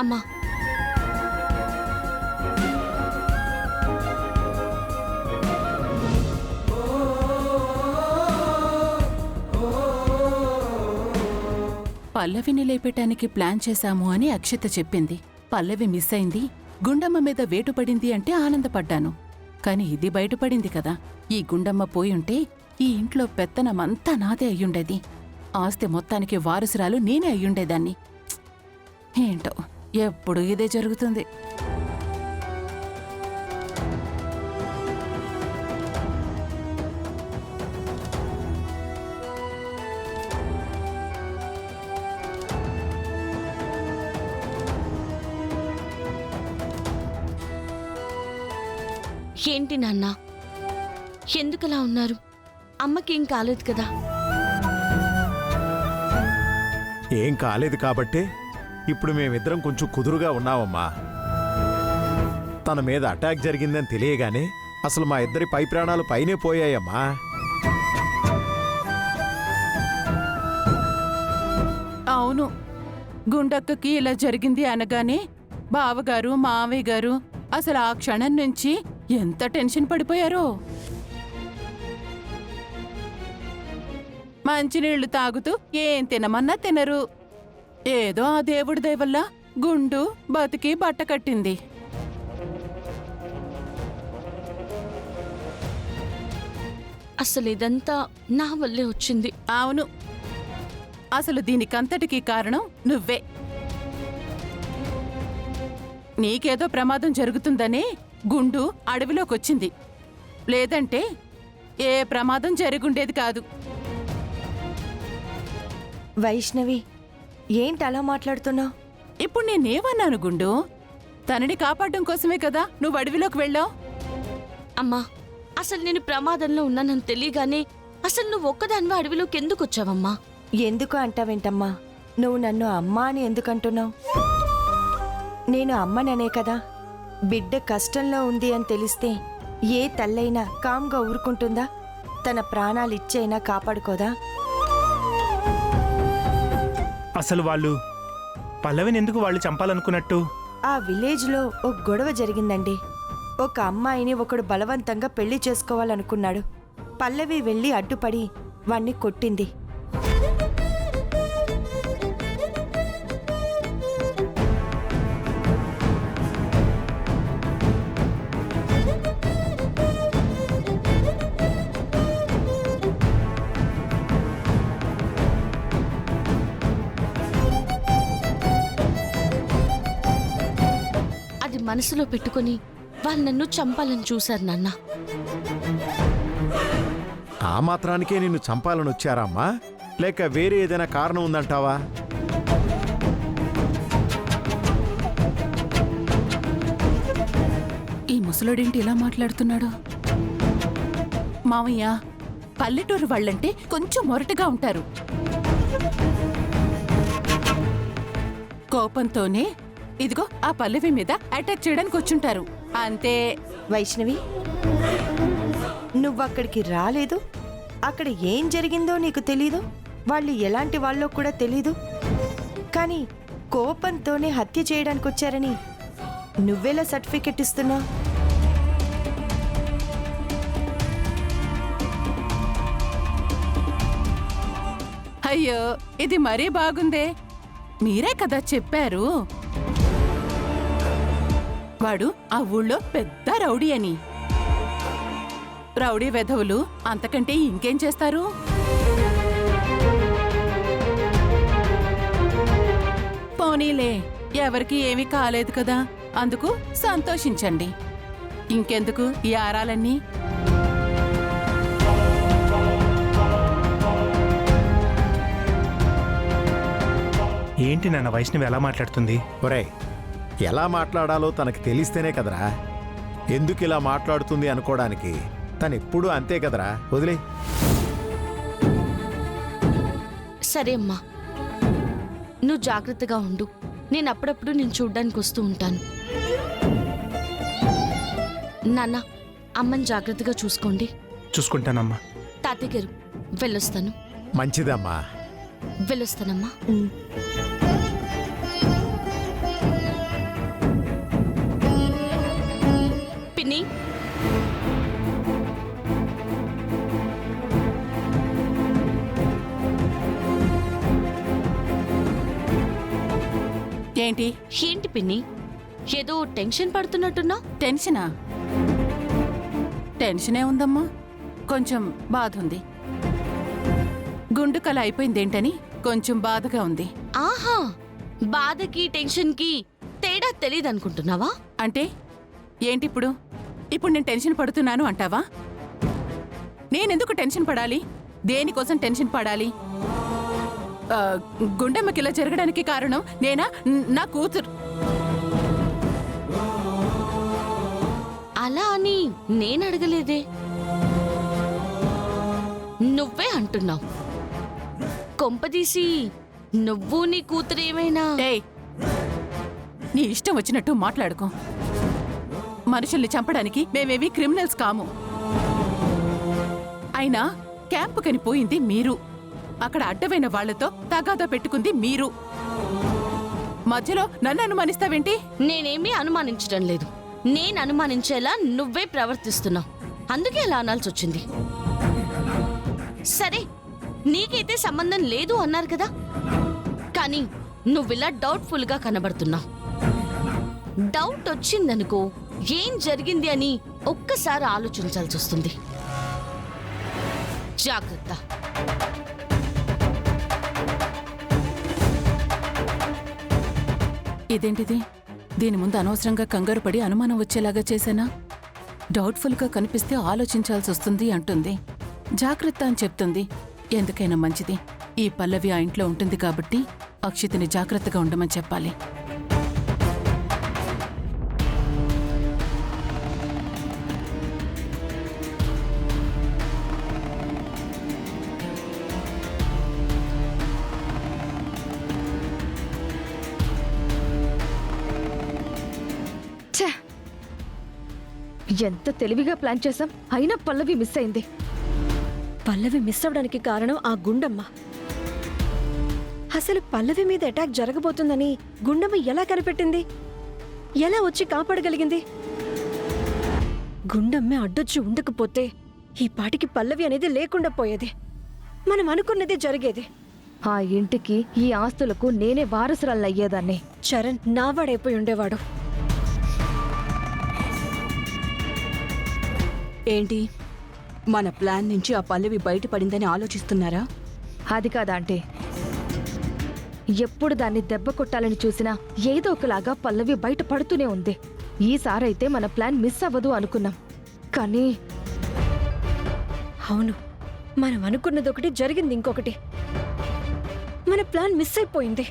అమ్మా, పల్లవిని లేపేటానికి ప్లాన్ చేశాము అని అక్షిత చెప్పింది. పల్లవి మిస్ అయింది, గుండమ్మ మీద వేటు పడింది అంటే ఆనందపడ్డాను. కాని ఇది బయటపడింది కదా. ఈ గుండమ్మ పోయుంటే ఈ ఇంట్లో పెత్తనమంతా నాదే అయ్యుండేది. ఆస్తి మొత్తానికి వారసురాలు నేనే అయ్యుండేదాన్ని. ఏంటో ఎప్పుడు ఇదే జరుగుతుంది. ఏంటి నాన్న, ఎందుకలా ఉన్నారు? అమ్మకేం కాలేదు కదా? ఏం కాలేదు కాబట్టే ఇప్పుడు మేమిద్దరం కొంచెం కుదురుగా ఉన్నామమ్మా. తన మీద అటాక్ జరిగిందని తెలియగానే అసలు మా ఇద్దరి పై ప్రాణాలు పైనే పోయాయమ్మా. అవును, గుండక్కకి ఇలా జరిగింది అనగానే బావగారు మావయ్య గారు అసలు ఆ క్షణం నుంచి ఎంత టెన్షన్ పడిపోయారో. మంచినీళ్లు తాగుతూ ఏం తినమన్నా తినరు. ఏదో ఆ దేవుడి దయ వల్ల గుండు బతికి బట్ట కట్టింది. అసలు ఇదంతా నా వల్లే వచ్చింది. అవును, అసలు దీనికంతటికీ కారణం నువ్వే. నీకేదో ప్రమాదం జరుగుతుందనే గుండు అడవిలోకొచ్చింది. లేదంటే ఏ ప్రమాదం జరుగుండేది కాదు. వైష్ణవి, ఏంటలా మాట్లాడుతున్నావు? ఇప్పుడు నేనేమన్నాను గుండు? తనని కాపాడడం కోసమే కదా నువ్వు అడవిలోకి వెళ్ళావు. అమ్మా, అసలు నేను ప్రమాదంలో ఉన్నానని తెలియగానే అసలు నువ్వు ఒక్కదానివా అడవిలోకి ఎందుకు వచ్చావమ్మా? ఎందుకు అంటావేంటమ్మా? నువ్వు నన్ను అమ్మా అని ఎందుకంటున్నావు? నేను అమ్మననే కదా. బిడ్డ కష్టంలో ఉంది అని తెలిస్తే ఏ తల్లైనా కామ్గా ఊరుకుంటుందా? తన ప్రాణాలిచ్చైనా కాపాడుకోదా? అసలు వాళ్ళు పల్లవిని ఎందుకు వాళ్ళు చంపాలనుకున్నట్టు? ఆ విలేజ్లో ఒక గొడవ జరిగిందండి. ఒక అమ్మాయిని ఒకడు బలవంతంగా పెళ్లి చేసుకోవాలనుకున్నాడు. పల్లవి వెళ్ళి అడ్డుపడి వాణ్ణి కొట్టింది. అది మనసులో పెట్టుకుని వాళ్ళు నన్ను చంపాలని చూశారు నాన్న. ఆ మాత్రానికే నిన్ను చంపాలని వచ్చారమ్మా? లేక వేరే ఏదైనా కారణం ఉందంటావా? ఈ ముసలోడేంటి ఇలా మాట్లాడుతున్నాడు? మావయ్య, పల్లెటూరు వాళ్ళంటే కొంచెం మొరటుగా ఉంటారు. కోపంతోనే ఇదిగో ఆ పల్లవి మీద అటాక్ చేయడానికి వచ్చుంటారు అంతే. వైష్ణవి, నువ్వక్కడికి రాలేదు. అక్కడ ఏం జరిగిందో నీకు తెలీదు. వాళ్ళు ఎలాంటి వాళ్ళో కూడా తెలీదు. కానీ కోపంతోనే హత్య చేయడానికి వచ్చారని నువ్వెలా సర్టిఫికెట్ ఇస్తున్నావు? అయ్యో, ఇది మరీ బాగుందే. మీరే కదా చెప్పారు వాడు ఆ ఊళ్ళో పెద్ద రౌడీ అని. రౌడీ వెధవులు అంతకంటే ఇంకేం చేస్తారు? పోనీలే, ఎవరికి ఏమీ కాలేదు కదా, అందుకు సంతోషించండి. ఇంకెందుకు ఈ ఆరాలన్నీ? ఏంటి నాన్న వైష్ణవి ఎలా మాట్లాడుతుంది? ఒరేయ్, ఎలా మాట్లాడాలో తనకి తెలిస్తేనే కదరా ఎందుకు ఇలా మాట్లాడుతుంది అనుకోవడానికి. తనెప్పుడూ అంతే కదరా, వదిలే. సరే అమ్మా, నువ్వు జాగ్రత్తగా ఉండు. నేను అప్పుడప్పుడు నేను చూడ్డానికి వస్తూ ఉంటాను. నాన్న, అమ్మని జాగ్రత్తగా చూసుకోండి. చూసుకుంటానమ్మా. తాతయ్య గారు, వెళ్ళొస్తాను. మంచిదమ్మా. వెళ్ళొస్తానమ్మా. ఏంటి ఏంటి పిన్ని ఏదో టెన్షన్ పడుతున్నట్టున్నా? టెన్షనా? టెన్షనే ఉందమ్మా, కొంచెం బాధ ఉంది. గుండు కల అయిపోయిందేంటని కొంచెం బాధగా ఉంది. ఆహా, బాధకి టెన్షన్కి తేడా తెలీదనుకుంటున్నావా? అంటే ఏంటిప్పుడు? ఇప్పుడు నేను టెన్షన్ పడుతున్నాను అంటావా? నేనెందుకు టెన్షన్ పడాలి? దేనికోసం టెన్షన్ పడాలి? గుండెమ్మకి ఇలా జరగడానికి కారణం నేనా? నా కూతురు. అలా అని నేను అడగలేదే, నువ్వే అంటున్నావు. కొంపదీసి నువ్వు నీ కూతురేమైనా? ఏయ్, నీ ఇష్టం వచ్చినట్టు మాట్లాడుకో. మనుషుల్ని చంపడానికి మేమేవి క్రిమినల్స్ కాము. అయినా క్యాంపుకని పోయింది మీరు, అక్కడ అడ్డమైన వాళ్లతో తగాదా పెట్టుకుంది మీరు. మధ్యలో నన్ను అనుమానిస్తావేంటి? నేనేమీ అనుమానించడం లేదు. నేను అనుమానించేలా నువ్వే ప్రవర్తిస్తున్నావు, అందుకే అలా అనాల్సి వచ్చింది. సరే, నీకైతే సంబంధం లేదు అన్నారు కదా, కానీ నువ్విలా డౌట్ఫుల్గా కనబడుతున్నావు. డౌట్ వచ్చిందనుకో ఏం జరిగింది అని ఒక్కసారి ఆలోచించాల్సి వస్తుంది. జాగ్రత్త. ఇదేంటిది? దీని ముందు అనవసరంగా కంగారు పడి అనుమానం వచ్చేలాగా చేశానా? డౌట్ఫుల్గా కనిపిస్తే ఆలోచించాల్సి వస్తుంది అంటుంది. జాగ్రత్త అని చెప్తుంది. ఎందుకైనా మంచిది. ఈ పల్లవి ఆ ఇంట్లో ఉంటుంది కాబట్టి అక్షితని జాగ్రత్తగా ఉండమని చెప్పాలి. ఎంత తెలివిగా ప్లాన్ చేశాం, అయినా పల్లవి మిస్ అయింది. పల్లవి మిస్ అవడానికి కారణం ఆ గుండమ్మ. అసలు పల్లవి మీద అటాక్ జరగబోతుందని గుండమ్మ ఎలా కనిపెట్టింది? ఎలా వచ్చి కాపాడగలిగింది? గుండమ్మే అడ్డొచ్చి ఉండకపోతే ఈ పాటికి పల్లవి అనేది లేకుండా పోయేది. మనం అనుకున్నదే జరిగేది. ఆ ఇంటికి ఈ ఆస్తులకు నేనే వారసురాలయ్యేదాన్ని. చరణ్ నావాడైపోయి ఉండేవాడు. ఏంటి, మన ప్లాన్ నుంచి ఆ పల్లవి బయటపడిందని ఆలోచిస్తున్నారా? అది కాదా అంటే, ఎప్పుడు దాన్ని దెబ్బ కొట్టాలని చూసినా ఏదో ఒకలాగా పల్లవి బయట పడుతూనే ఉంది. ఈసారైతే మన ప్లాన్ మిస్ అవ్వదు అనుకున్నాం, కానీ అవును, మనం అనుకున్నదొకటి జరిగింది ఇంకొకటి. మన ప్లాన్ మిస్ అయిపోయింది.